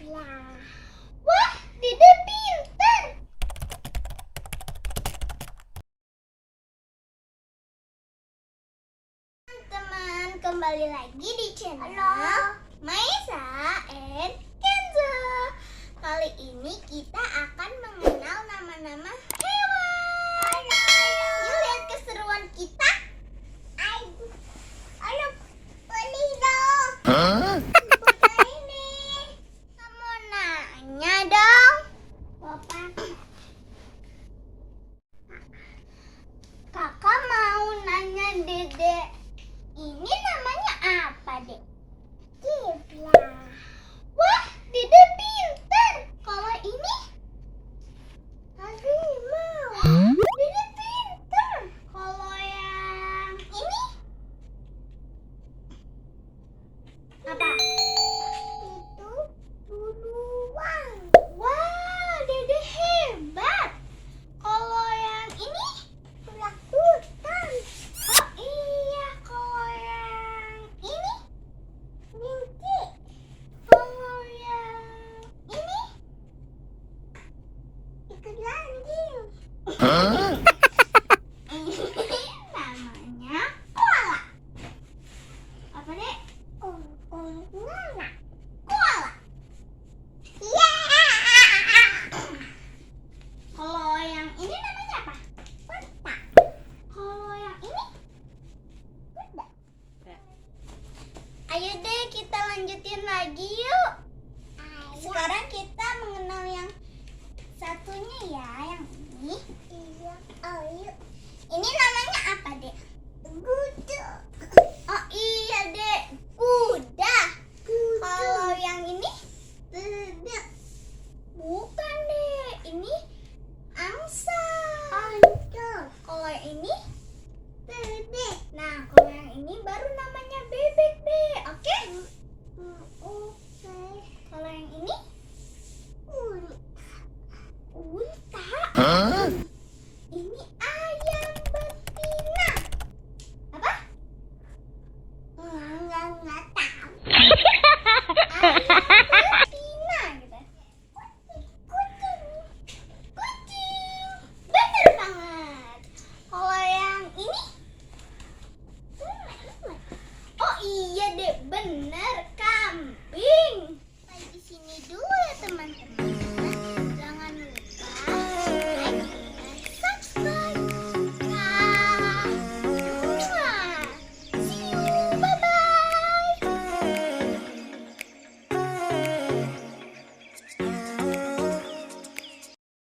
Wah, Dede pintar. Teman-teman, kembali lagi di channel Maisa and Kenzo. Kali ini kita akan mengenal nama-nama hewan. Yuk lihat keseruan kita. Ayo, beli dong. Buka ini. Kamu nanya dong. Bapak. Kakak mau nanya Dede. Ini namanya apa, Dek? Kibla. Wah, Dede pintar. Kalau ini harimau. Dede pintar. Kalau yang ini apa? Itu duluan. Wah, Dede hebat. Kalau yang ini hutan. Oh iya, kalau yang ini mimpi. Kalau yang ini ikut lanjut. Namanya koala. Apa, Dek? Koala. Koala. Ya. Kalau yang ini namanya apa? Kuda. Kalau yang ini? Kuda. Ayo deh kita lanjutin lagi yuk. Sekarang kita mengenal yang satunya ya, yang ini. Iya. Ayo. Ini namanya apa, Dek? Kuda. Oh iya, Dek. Kuda. Kalau yang ini? Tidak. Bukan, Dek. Ini angsa. Kalau yang ini? Bebek. Nah, kalau yang ini baru namanya bebek, Dek. Oke? Oke. Kalau yang ini? Unta. Ini ayam betina. Apa? Enggak tahu. Ayam betina gitu. Kucing. Bener banget. Kalau yang ini? Oh iya, Dek, bener.